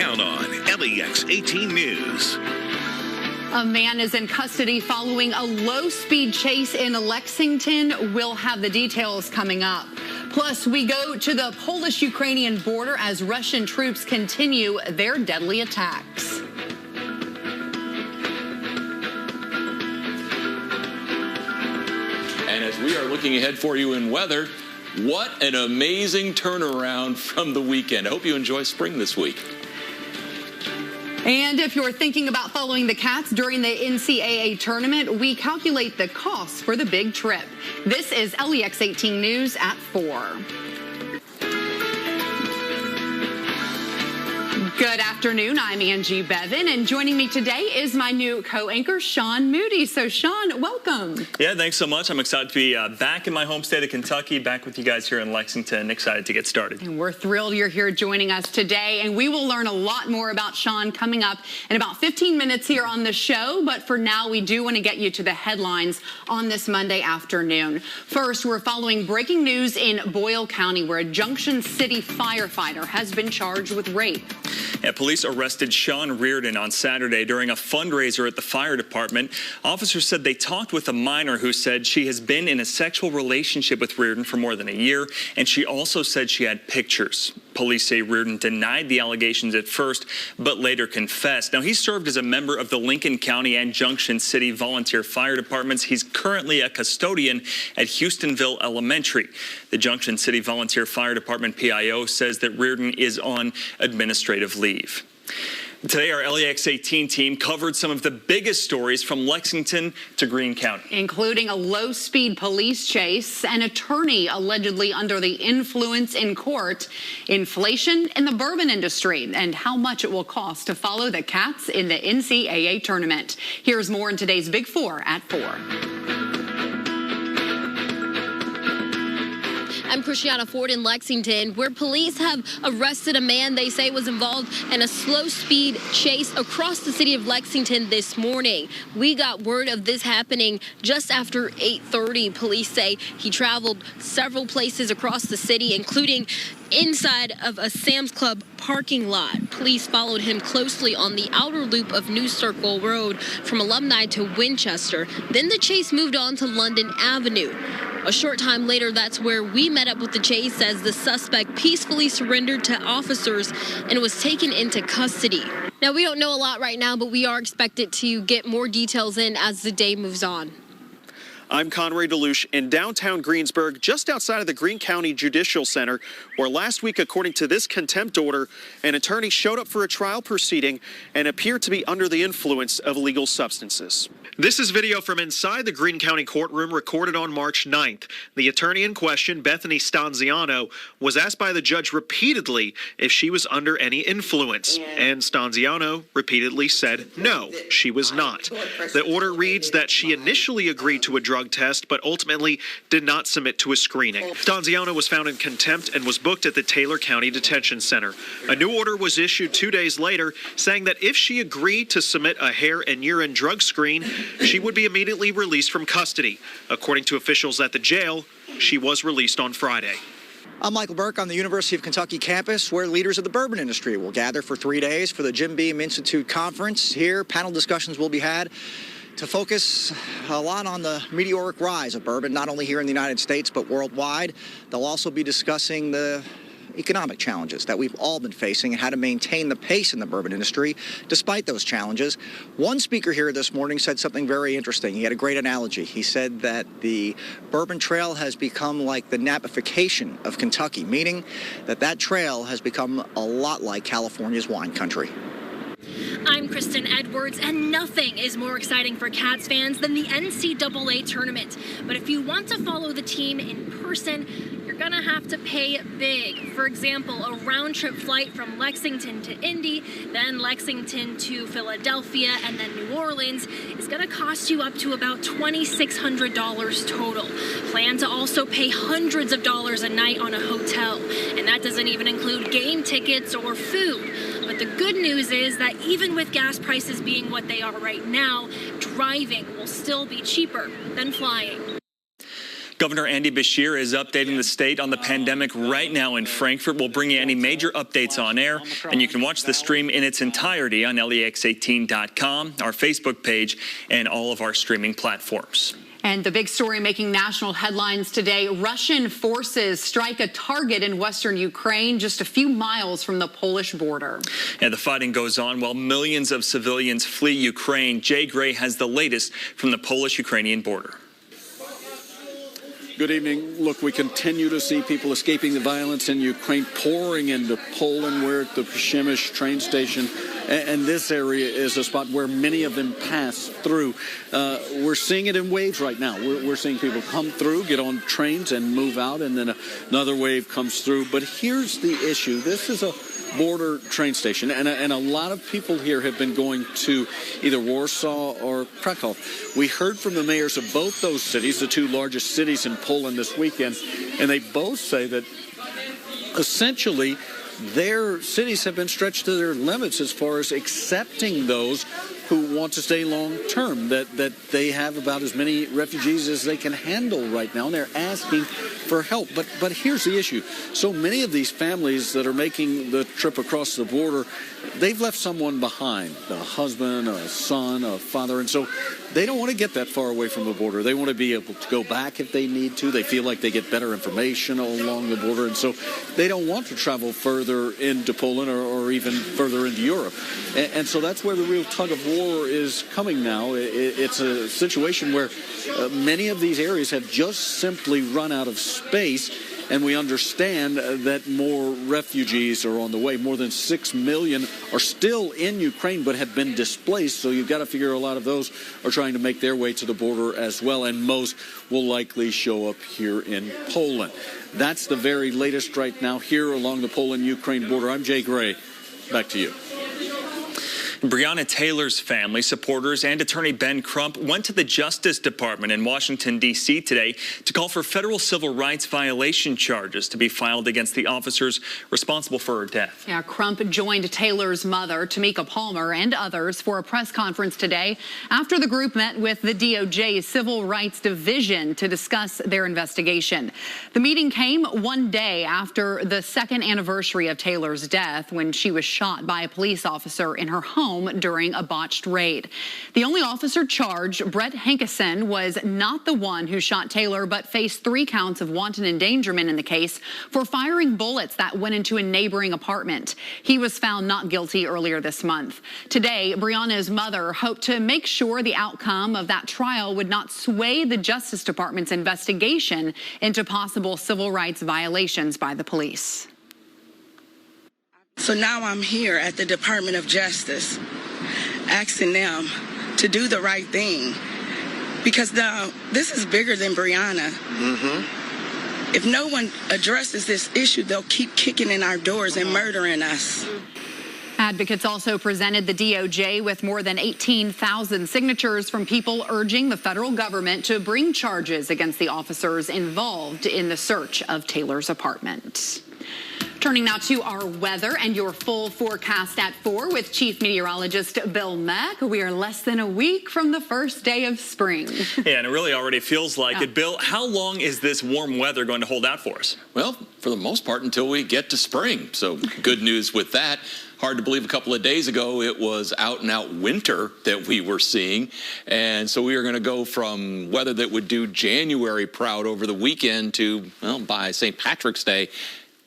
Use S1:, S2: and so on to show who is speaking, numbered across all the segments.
S1: count on LEX 18 News.
S2: A man is in custody following a low-speed chase in Lexington. We'll have the details coming up. Plus, we go to the Polish-Ukrainian border as Russian troops continue their deadly attacks.
S3: And as we are looking ahead for you in weather, what an amazing turnaround from the weekend. I hope you enjoy spring this week.
S2: And if you're thinking about following the Cats during the NCAA tournament, we calculate the cost for the big trip. This is LEX 18 News at 4. Good afternoon. I'm Angie Bevan, and joining me today is my new co-anchor, Sean Moody. So, Sean, welcome.
S4: Yeah, thanks so much. I'm excited to be back in my home state of Kentucky, back with you guys here in Lexington. Excited to get started.
S2: And we're thrilled you're here joining us today, and we will learn a lot more about Sean coming up in about 15 minutes here on the show. But for now, we do want to get you to the headlines on this Monday afternoon. First, we're following breaking news in Boyle County, where a Junction City firefighter has been charged with rape.
S4: Yeah, police arrested Sean Reardon on Saturday during a fundraiser at the fire department. Officers said they talked with a minor who said she has been in a sexual relationship with Reardon for more than a year, and she also said she had pictures. Police say Reardon denied the allegations at first, but later confessed. Now, he served as a member of the Lincoln County and Junction City volunteer fire departments. He's currently a custodian at Houstonville Elementary. The Junction City Volunteer Fire Department PIO says that Reardon is on administrative leave. Today, our LEX 18 team covered some of the biggest stories from Lexington to Greene County,
S2: including a low-speed police chase, an attorney allegedly under the influence in court, inflation in the bourbon industry, and how much it will cost to follow the Cats in the NCAA tournament. Here's more in today's Big Four at 4.
S5: I'm Christiana Ford in Lexington, where police have arrested a man they say was involved in a slow-speed chase across the city of Lexington this morning. We got word of this happening just after 8:30. Police say he traveled several places across the city, including inside of a Sam's Club parking lot. Police followed him closely on the outer loop of New Circle Road from Alumni to Winchester. Then the chase moved on to London Avenue. A short time later, that's where we met up with the chase as the suspect peacefully surrendered to officers and was taken into custody. Now, we don't know a lot right now, but we are expected to get more details in as the day moves on.
S6: I'm Conrad DeLuche in downtown Greensburg, just outside of the Greene County Judicial Center, where last week, according to this contempt order, an attorney showed up for a trial proceeding and appeared to be under the influence of illegal substances. This is video from inside the Greene County courtroom recorded on March 9th. The attorney in question, Bethany Stanziano, was asked by the judge repeatedly if she was under any influence, and Stanziano repeatedly said no, she was not. The order reads that she initially agreed to a drug test, but ultimately did not submit to a screening. Stanziano was found in contempt and was booked at the Taylor County Detention Center. A new order was issued 2 days later, saying that if she agreed to submit a hair and urine drug screen, she would be immediately released from custody. According to officials at the jail, she was released on Friday.
S7: I'm Michael Burke on the University of Kentucky campus, where leaders of the bourbon industry will gather for 3 days for the Jim Beam Institute Conference. Here, panel discussions will be had to focus a lot on the meteoric rise of bourbon, not only here in the United States, but worldwide. They'll also be discussing the economic challenges that we've all been facing and how to maintain the pace in the bourbon industry despite those challenges. One speaker here this morning said something very interesting. He had a great analogy. He said that the Bourbon Trail has become like the Napification of Kentucky, meaning that that trail has become a lot like California's wine country.
S5: I'm Kristen Edwards, and nothing is more exciting for Cats fans than the NCAA tournament. But if you want to follow the team in person, you're going to have to pay big. For example, a round-trip flight from Lexington to Indy, then Lexington to Philadelphia, and then New Orleans is going to cost you up to about $2,600 total. Plan to also pay hundreds of dollars a night on a hotel, and that doesn't even include game tickets or food. But the good news is that even with gas prices being what they are right now, driving will still be cheaper than flying.
S4: Governor Andy Beshear is updating the state on the pandemic right now in Frankfurt. We'll bring you any major updates on air, and you can watch the stream in its entirety on LEX18.com, our Facebook page, and all of our streaming platforms.
S2: And the big story making national headlines today, Russian forces strike a target in western Ukraine just a few miles from the Polish border.
S4: And the fighting goes on while millions of civilians flee Ukraine. Jay Gray has the latest from the Polish-Ukrainian border.
S8: Good evening. Look, we continue to see people escaping the violence in Ukraine, pouring into Poland. We're at the Przemyśl train station, and this area is a spot where many of them pass through. We're seeing it in waves right now. We're seeing people come through, get on trains, and move out, and then another wave comes through. But here's the issue. This is a border train station, and a lot of people here have been going to either Warsaw or Krakow. We heard from the mayors of both those cities, the two largest cities in Poland this weekend, and they both say that essentially their cities have been stretched to their limits as far as accepting those who want to stay long term, that they have about as many refugees as they can handle right now, and they're asking for help. But here's the issue. So many of these families that are making the trip across the border, they've left someone behind, a husband, a son, a father, and so they don't want to get that far away from the border. They want to be able to go back if they need to. They feel like they get better information along the border, and so they don't want to travel further into Poland or even further into Europe. And so that's where the real tug of war is coming now. It's a situation where many of these areas have just simply run out of space, and we understand that more refugees are on the way. More than 6 million are still in Ukraine but have been displaced, so you've got to figure a lot of those are trying to make their way to the border as well, and most will likely show up here in Poland. That's the very latest right now here along the Poland-Ukraine border. I'm Jay Gray. Back to you.
S4: Breonna Taylor's family, supporters, and attorney Ben Crump went to the Justice Department in Washington, D.C. today to call for federal civil rights violation charges to be filed against the officers responsible for her death.
S2: Yeah, Crump joined Taylor's mother, Tamika Palmer, and others for a press conference today after the group met with the DOJ's Civil Rights Division to discuss their investigation. The meeting came one day after the second anniversary of Taylor's death, when she was shot by a police officer in her home during a botched raid. The only officer charged, Brett Hankison, was not the one who shot Taylor, but faced 3 counts of wanton endangerment in the case for firing bullets that went into a neighboring apartment. He was found not guilty earlier this month. Today, Breonna's mother hoped to make sure the outcome of that trial would not sway the Justice Department's investigation into possible civil rights violations by the police.
S9: So now I'm here at the Department of Justice asking them to do the right thing, because now this is bigger than Breonna. If no one addresses this issue, they'll keep kicking in our doors and murdering us.
S2: Advocates also presented the DOJ with more than 18,000 signatures from people urging the federal government to bring charges against the officers involved in the search of Taylor's apartment. Turning now to our weather and your full forecast at 4 with Chief Meteorologist Bill Mack. We are less than a week from the first day of spring.
S4: Yeah, and it really already feels like it. Bill, how long is this warm weather going to hold out for us?
S3: Well, for the most part, until we get to spring. So good news with that. Hard to believe a couple of days ago it was out and out winter that we were seeing. And so we are going to go from weather that would do January proud over the weekend to, well, by St. Patrick's Day,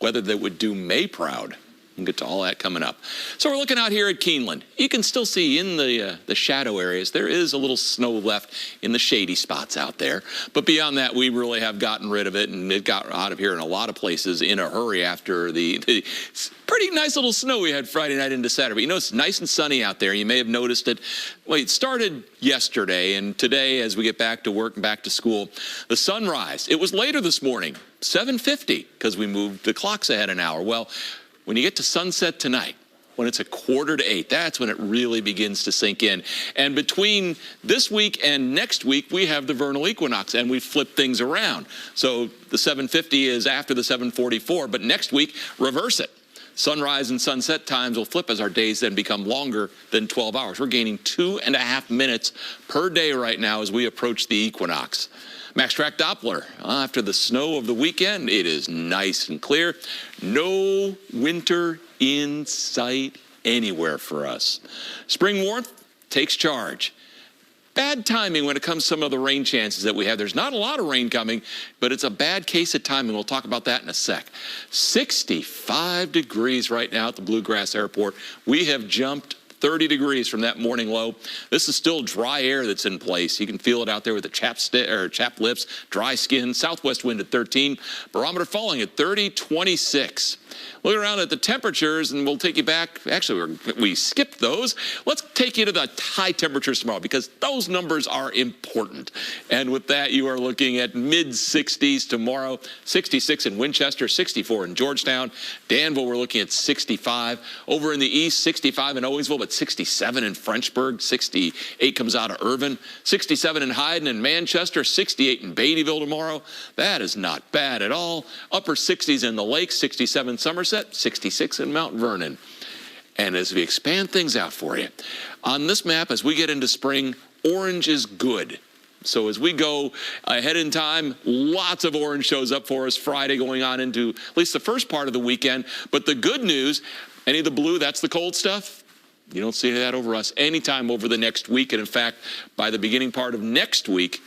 S3: weather that would do May proud. We'll get to all that coming up. So we're looking out here at Keeneland. You can still see in the shadow areas, there is a little snow left in the shady spots out there. But beyond that, we really have gotten rid of it, and it got out of here in a lot of places in a hurry after the pretty nice little snow we had Friday night into Saturday. But you know, it's nice and sunny out there. You may have noticed it. Well, it started yesterday, and today, as we get back to work and back to school, the sunrise, it was later this morning, 7:50, because we moved the clocks ahead an hour. Well, when you get to sunset tonight, when it's 7:45, that's when it really begins to sink in. And between this week and next week, we have the vernal equinox, and we flip things around. So the 7:50 is after the 7:44, but next week, reverse it. Sunrise and sunset times will flip as our days then become longer than 12 hours. We're gaining 2.5 minutes per day right now as we approach the equinox. Max Track Doppler, after the snow of the weekend, it is nice and clear. No winter in sight anywhere for us. Spring warmth takes charge. Bad timing when it comes to some of the rain chances that we have. There's not a lot of rain coming, but it's a bad case of timing. We'll talk about that in a sec. 65 degrees right now at the Bluegrass Airport. We have jumped 30 degrees from that morning low. This is still dry air that's in place. You can feel it out there with the chapped lips, dry skin. Southwest wind at 13. Barometer falling at 30.26. Look around at the temperatures, and we'll take you back. Actually, we skipped those. Let's take you to the high temperatures tomorrow because those numbers are important. And with that, you are looking at mid-60s tomorrow. 66 in Winchester, 64 in Georgetown. Danville, we're looking at 65. Over in the east, 65 in Owensville, but 67 in Frenchburg. 68 comes out of Irvine. 67 in Hyden and Manchester. 68 in Beattyville tomorrow. That is not bad at all. Upper 60s in the Lakes, 67 Somerset, 66 in Mount Vernon. And as we expand things out for you, on this map, as we get into spring, orange is good. So as we go ahead in time, lots of orange shows up for us Friday going on into at least the first part of the weekend. But the good news, any of the blue, that's the cold stuff. You don't see that over us anytime over the next week. And in fact, by the beginning part of next week,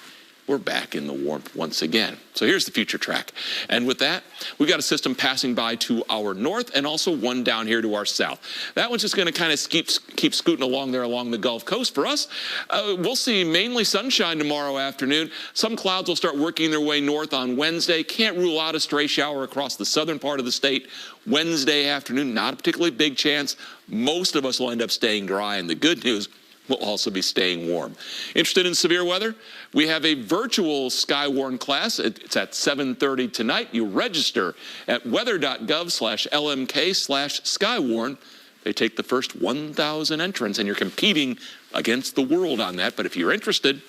S3: we're back in the warmth once again. So here's the future track. And with that, we've got a system passing by to our north and also one down here to our south. That one's just going to kind of keep scooting along there along the Gulf Coast for us. We'll see mainly sunshine tomorrow afternoon. Some clouds will start working their way north on Wednesday. Can't rule out a stray shower across the southern part of the state Wednesday afternoon. Not a particularly big chance. Most of us will end up staying dry. And the good news, we'll also be staying warm. Interested in severe weather? We have a virtual Skywarn class. It's at 7:30 tonight. You register at weather.gov/LMK/Skywarn. They take the first 1,000 entrants, and you're competing against the world on that. But if you're interested,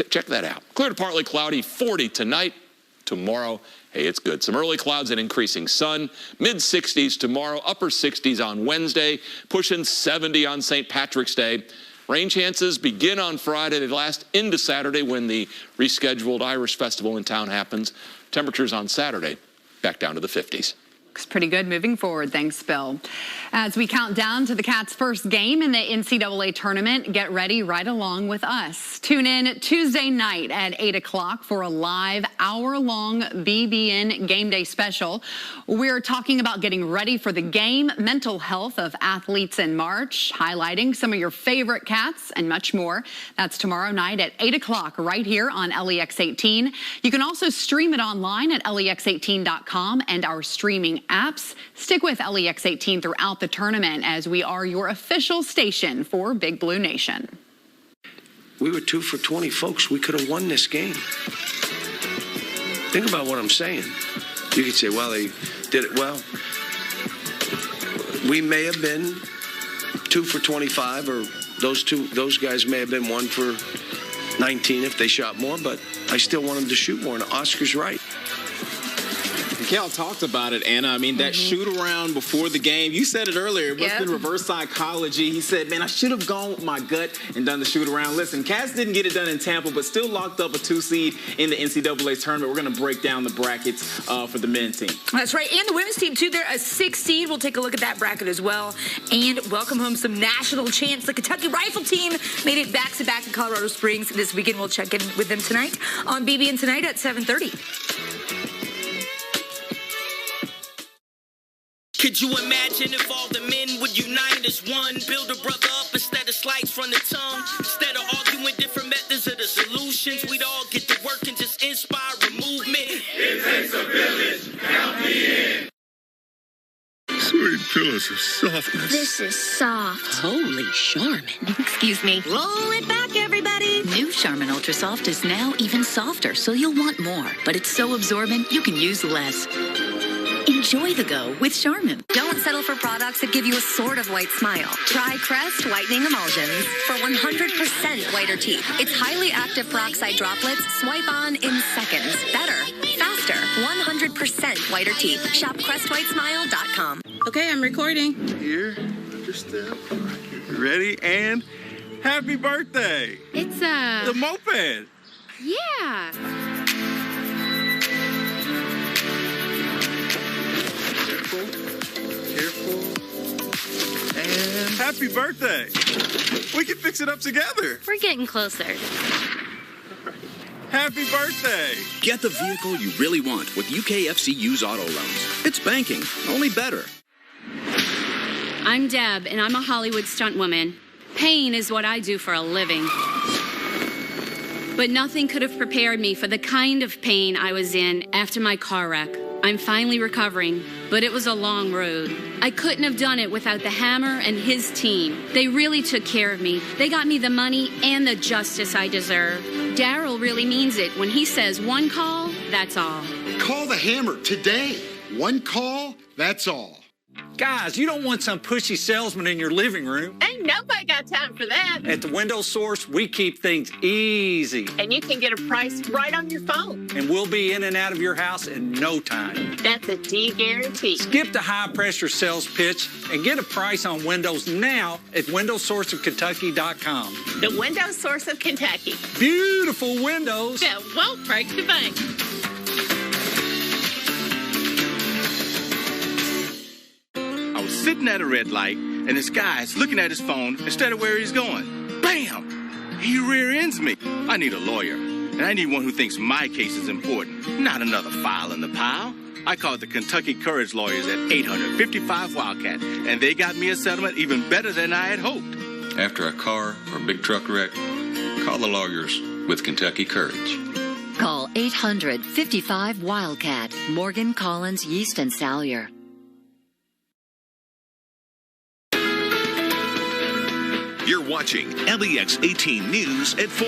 S3: check that out. Clear to partly cloudy, 40 tonight. Tomorrow, hey, it's good. Some early clouds and increasing sun. Mid-60s tomorrow, upper 60s on Wednesday, pushing 70 on St. Patrick's Day. Rain chances begin on Friday. They last into Saturday when the rescheduled Irish Festival in town happens. Temperatures on Saturday back down to the 50s.
S2: Looks pretty good moving forward. Thanks, Bill. As we count down to the Cats' first game in the NCAA tournament, get ready right along with us. Tune in Tuesday night at 8 o'clock for a live hour-long BBN Game Day special. We're talking about getting ready for the game, mental health of athletes in March, highlighting some of your favorite Cats, and much more. That's tomorrow night at 8 o'clock right here on LEX 18. You can also stream it online at lex18.com and our streaming apps. Stick with LEX 18 throughout the tournament as we are your official station for Big Blue Nation.
S10: We were 2 for 20, folks. We could have won this game. Think about what I'm saying. You could say, well, they did it well. We may have been 2 for 25, or those guys may have been 1 for 19 if they shot more, but I still want them to shoot more, and Oscar's right.
S11: Cal talked about it, Anna. I mean, that shoot around before the game, you said it earlier, it must have been reverse psychology. He said, man, I should have gone with my gut and done the shoot around. Listen, Cats didn't get it done in Tampa, but still locked up a 2 seed in the NCAA tournament. We're going to break down the brackets for the men's team.
S12: That's right. And the women's team, too. They're a 6 seed. We'll take a look at that bracket as well. And welcome home some national champs. The Kentucky Rifle team made it back-to-back in Colorado Springs this weekend. We'll check in with them tonight on BBN Tonight at 7:30.
S13: Could you imagine if all the men would unite as one? Build a brother up instead of slice from the tongue. Instead of arguing different methods of the solutions, we'd all get to work and just inspire a movement. It takes a village, count me in.
S14: Sweet pillows of softness.
S15: This is soft.
S16: Holy Charmin.
S15: Excuse me. Roll it back, everybody.
S16: New Charmin Ultra Soft is now even softer, so you'll want more. But it's so absorbent, you can use less. Enjoy the go with Charmin.
S15: Don't settle for products that give you a sort of white smile. Try Crest Whitening Emulsions for 100% whiter teeth. Its highly active peroxide droplets swipe on in seconds. Better, faster, 100% whiter teeth. Shop CrestWhiteSmile.com.
S9: Okay, I'm recording.
S17: Here, understand. Ready, and happy birthday.
S18: It's
S17: the moped.
S18: Yeah.
S17: Careful. And happy birthday. We can fix it up together.
S18: We're getting closer.
S17: Happy birthday.
S19: Get the vehicle you really want with UKFC Use Auto Loans. It's banking, only better.
S20: I'm Deb, and I'm a Hollywood stunt woman. Pain is what I do for a living. But nothing could have prepared me for the kind of pain I was in after my car wreck. I'm finally recovering, but it was a long road. I couldn't have done it without the Hammer and his team. They really took care of me. They got me the money and the justice I deserve. Daryl really means it when he says one call, that's all.
S21: Call the Hammer today. One call, that's all.
S22: Guys, you don't want some pushy salesman in your living room.
S23: Ain't nobody got time for that.
S22: At the Window Source, we keep things easy.
S23: And you can get a price right on your phone.
S22: And we'll be in and out of your house in no time.
S23: That's a D guarantee.
S22: Skip the high-pressure sales pitch and get a price on windows now at windowsourceofkentucky.com.
S23: The Window Source of Kentucky.
S22: Beautiful windows
S23: that won't break the bank.
S17: I was sitting at a red light, and this guy's looking at his phone instead of where he's going. Bam! He rear ends me. I need a lawyer, and I need one who thinks my case is important, not another file in the pile. I called the Kentucky Courage Lawyers at 855 Wildcat, and they got me a settlement even better than I had hoped.
S24: After a car or big truck wreck, call the lawyers with Kentucky Courage.
S25: Call 855 Wildcat. Morgan, Collins, Yeast, and Salyer.
S1: You're watching LEX 18 News at 4.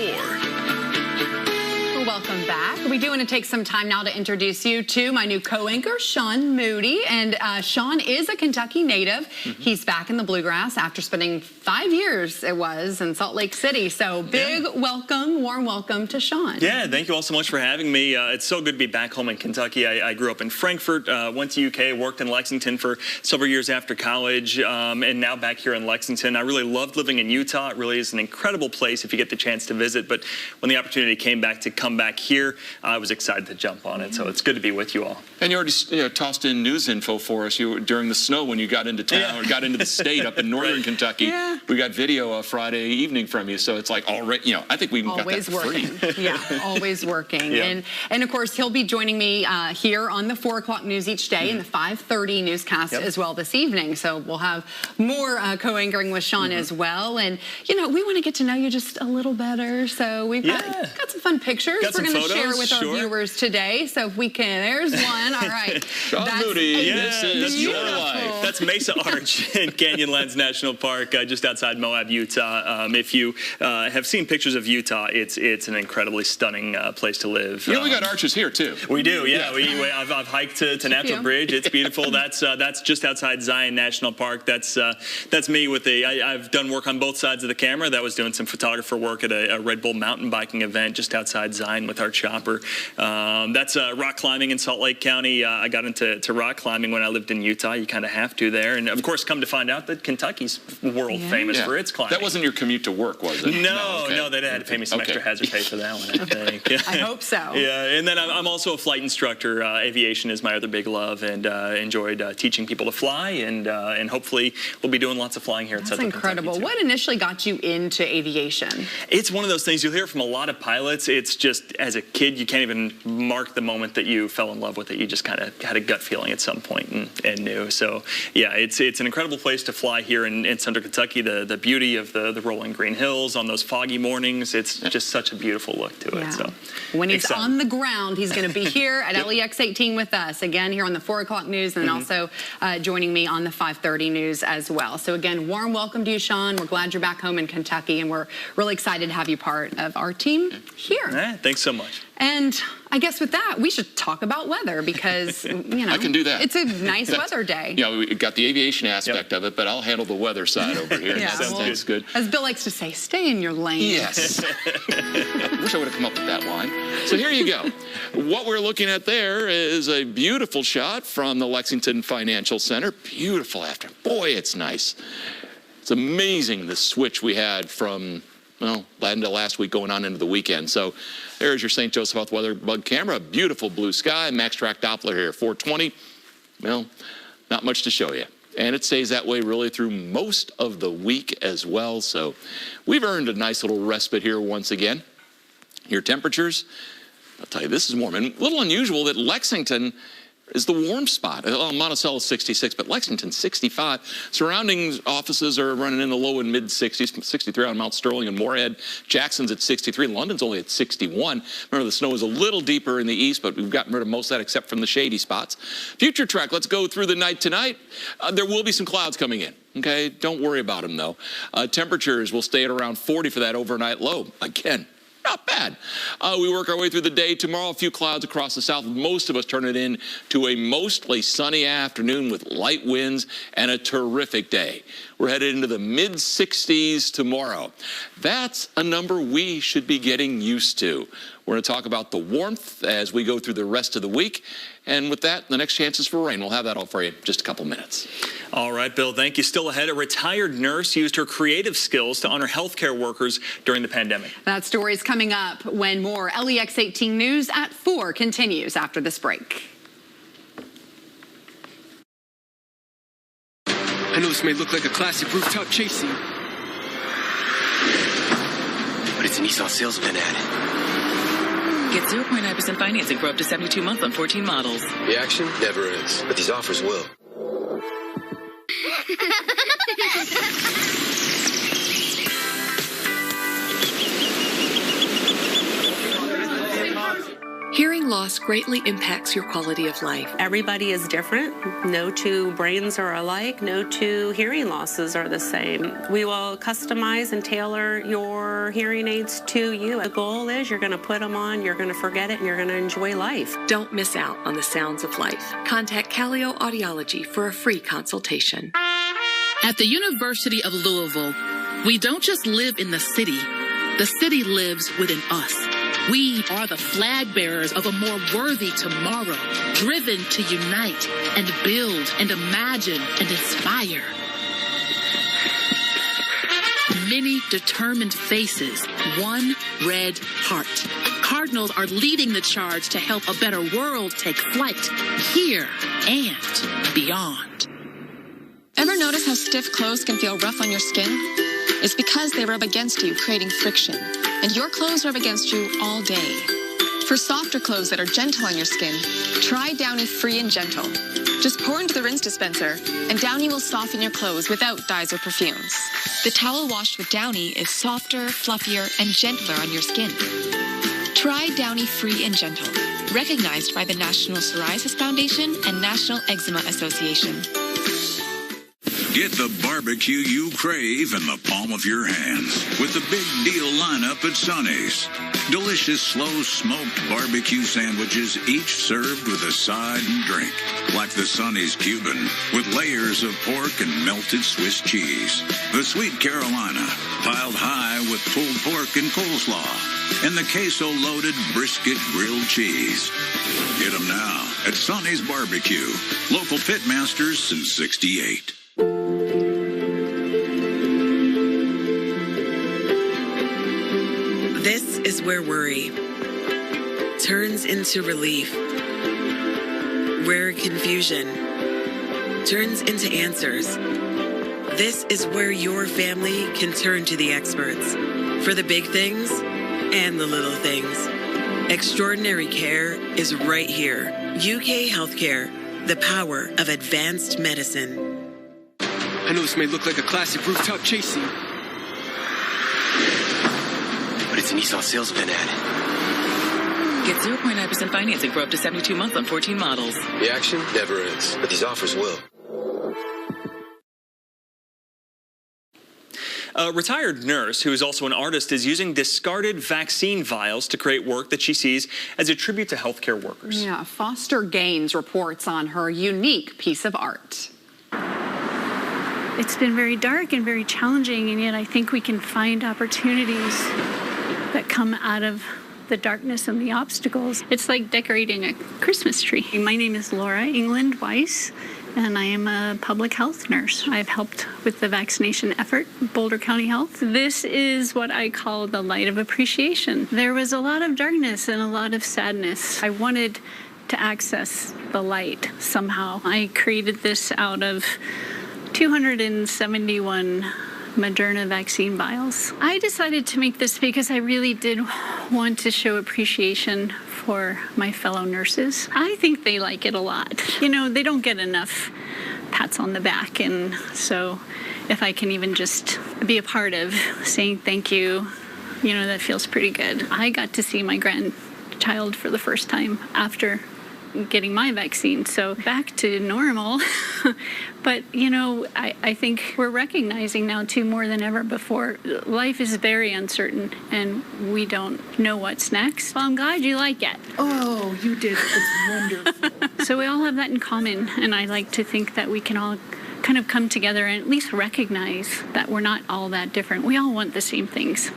S2: Welcome back. We do want to take some time now to introduce you to my new co-anchor, Sean Moody. And Sean is a Kentucky native. He's back in the Bluegrass after spending 5 years, it was, in Salt Lake City. So big welcome, warm welcome to Sean.
S4: Yeah, thank you all so much for having me. It's so good to be back home in Kentucky. I grew up in Frankfort, went to UK, worked in Lexington for several years after college, and now back here in Lexington. I really loved living in Utah. It really is an incredible place if you get the chance to visit. But when the opportunity came back to come back here, I was excited to jump on it. So it's good to be with you all.
S3: And you already tossed in news info for us during the snow when you got into town, or got into the state up in northern Kentucky. Yeah. We got video Friday evening from you, so it's like already, I think we got that for free.
S2: Yeah, always working. Yeah. And of course, he'll be joining me here on the 4 o'clock news each day and the 5:30 newscast as well this evening. So we'll have more co-anchoring with Sean as well. And, we want to get to know you just a little better. So we've got some fun pictures we're going to share with our viewers today. So if we can, there's one. All right.
S3: Sean Moody, this is your life.
S4: That's Mesa Arch in Canyonlands National Park, just outside Moab, Utah. If you have seen pictures of Utah, it's an incredibly stunning place to live.
S3: We got arches here too.
S4: We do, yeah. I've hiked to Natural Bridge. It's beautiful. That's just outside Zion National Park. That's me with I've done work on both sides of the camera. That was doing some photographer work at a Red Bull mountain biking event just outside Zion with our chopper. That's rock climbing in Salt Lake County. I got into rock climbing when I lived in Utah. You kind of have to there. And of course, come to find out that Kentucky's world famous for its climbing.
S3: That wasn't your commute to work, was it?
S4: No, they had to pay me some extra hazard pay for that one, I think.
S2: I hope so.
S4: Yeah, and then I'm also a flight instructor. Aviation is my other big love, and enjoyed teaching people to fly, and hopefully we'll be doing lots of flying here at Central Kentucky.
S2: That's incredible. What initially got you into aviation?
S4: It's one of those things you'll hear from a lot of pilots. It's just, as a kid, you can't even mark the moment that you fell in love with it. You just kind of had a gut feeling at some point and knew. So yeah, it's an incredible place to fly here in Central Kentucky. The beauty of the rolling green hills on those foggy mornings. It's just such a beautiful look to it. So
S2: when he's on the ground, he's going to be here at LEX 18 with us again here on the 4 o'clock news, and also joining me on the 5:30 news as well. So again, warm welcome to you, Sean. We're glad you're back home in Kentucky, and we're really excited to have you part of our team here.
S4: Thanks so much.
S2: And I guess with that, we should talk about weather because, you know.
S3: I can do that.
S2: It's a nice weather day.
S3: Yeah, we got the aviation aspect of it, but I'll handle the weather side over here.
S2: Yeah,
S3: Sounds good.
S2: As Bill likes to say, stay in your lane.
S3: Yes. Wish I would have come up with that line. So here you go. What we're looking at there is a beautiful shot from the Lexington Financial Center. Beautiful afternoon. Boy, it's nice. It's amazing the switch we had from, well, end of last week going on into the weekend. So there's your St. Joseph Health weather bug camera. Beautiful blue sky. Max track Doppler here, 420. Well, not much to show you. And it stays that way really through most of the week as well. So we've earned a nice little respite here once again. Your temperatures, I'll tell you, this is warm. And a little unusual that Lexington is the warm spot. Monticello is 66, but Lexington 65. Surrounding offices are running in the low and mid 60s, 63 on Mount Sterling and Moorhead. Jackson's at 63. London's only at 61. Remember, the snow is a little deeper in the east, but we've gotten rid of most of that except from the shady spots. Future track, let's go through the night tonight. There will be some clouds coming in. Okay, don't worry about them though. Temperatures will stay at around 40 for that overnight low. Again, not bad. We work our way through the day. Tomorrow, a few clouds across the south. Most of us turn it in to a mostly sunny afternoon with light winds and a terrific day. We're headed into the mid-60s tomorrow. That's a number we should be getting used to. We're going to talk about the warmth as we go through the rest of the week. And with that, the next chances for rain. We'll have that all for you in just a couple minutes.
S4: All right, Bill, thank you. Still ahead, a retired nurse used her creative skills to honor healthcare workers during the pandemic.
S2: That story is coming up when more LEX 18 News at 4 continues after this break.
S5: I know this may look like a classic rooftop chase scene, but it's a Nissan sales event ad.
S6: Get 0.9% financing for up to 72 months on 14 models.
S5: The action never ends, but these offers will.
S7: Hearing loss greatly impacts your quality of life.
S8: Everybody is different. No two brains are alike. No two hearing losses are the same. We will customize and tailor your hearing aids to you. The goal is you're going to put them on, you're going to forget it, and you're going to enjoy life.
S7: Don't miss out on the sounds of life. Contact Calio Audiology for a free consultation.
S10: At the University of Louisville, we don't just live in the city lives within us. We are the flag bearers of a more worthy tomorrow, driven to unite and build and imagine and inspire. Many determined faces, one red heart. Cardinals are leading the charge to help a better world take flight here and beyond.
S26: Ever notice how stiff clothes can feel rough on your skin? It's because they rub against you, creating friction. And your clothes rub against you all day. For softer clothes that are gentle on your skin, try Downy Free and Gentle. Just pour into the rinse dispenser, and Downy will soften your clothes without dyes or perfumes. The towel washed with Downy is softer, fluffier, and gentler on your skin. Try Downy Free and Gentle, recognized by the National Psoriasis Foundation and National Eczema Association.
S27: Get the barbecue you crave in the palm of your hands with the big deal lineup at Sonny's. Delicious slow-smoked barbecue sandwiches, each served with a side and drink, like the Sonny's Cuban, with layers of pork and melted Swiss cheese. The Sweet Carolina, piled high with pulled pork and coleslaw, and the queso-loaded brisket grilled cheese. Get them now at Sonny's Barbecue, local pitmasters since '68.
S28: This is where worry turns into relief, where confusion turns into answers. This is where your family can turn to the experts for the big things and the little things. Extraordinary care is right here. UK Healthcare, the power of advanced medicine.
S5: I know this may look like a classic rooftop chase scene, but it's a Nissan sales event ad.
S6: Get 0.9% financing for up to 72 months on 14 models.
S5: The action never ends, but these offers will.
S4: A retired nurse, who is also an artist, is using discarded vaccine vials to create work that she sees as a tribute to healthcare workers.
S2: Yeah, Foster Gaines reports on her unique piece of art.
S9: It's been very dark and very challenging, and yet I think we can find opportunities that come out of the darkness and the obstacles. It's like decorating a Christmas tree. My name is Laura England Weiss, and I am a public health nurse. I've helped with the vaccination effort, Boulder County Health. This is what I call the light of appreciation. There was a lot of darkness and a lot of sadness. I wanted to access the light somehow. I created this out of 271 Moderna vaccine vials. I decided to make this because I really did want to show appreciation for my fellow nurses. I think they like it a lot. You know, they don't get enough pats on the back, and so if I can even just be a part of saying thank you, you know, that feels pretty good. I got to see my grandchild for the first time after getting my vaccine, so back to normal. But, you know, I think we're recognizing now, too, more than ever before, life is very uncertain, and we don't know what's next. Well, I'm glad you like it.
S11: Oh, you did. It's wonderful.
S9: So we all have that in common, and I like to think that we can all kind of come together and at least recognize that we're not all that different. We all want the same things.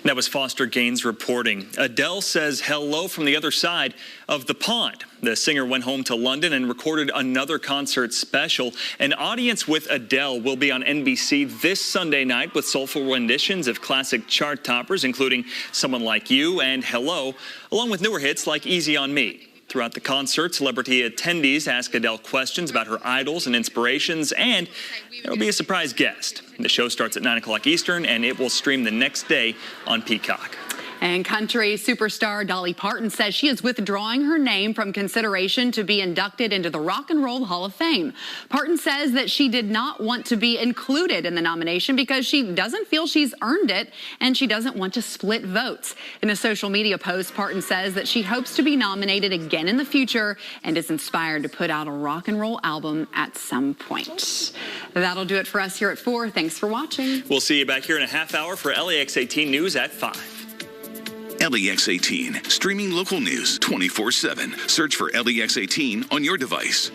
S4: That was Foster Gaines reporting. Adele says hello from the other side of the pond. The singer went home to London and recorded another concert special. An audience with Adele will be on NBC this Sunday night with soulful renditions of classic chart toppers, including Someone Like You and Hello, along with newer hits like Easy on Me. Throughout the concert, celebrity attendees ask Adele questions about her idols and inspirations, and there will be a surprise guest. The show starts at 9 o'clock Eastern, and it will stream the next day on Peacock.
S2: And country superstar Dolly Parton says she is withdrawing her name from consideration to be inducted into the Rock and Roll Hall of Fame. Parton says that she did not want to be included in the nomination because she doesn't feel she's earned it, and she doesn't want to split votes. In a social media post, Parton says that she hopes to be nominated again in the future and is inspired to put out a rock and roll album at some point. That'll do it for us here at 4. Thanks for watching.
S4: We'll see you back here in a half hour for LEX 18 News at 5.
S1: LEX 18, streaming local news 24/7. Search for LEX 18 on your device.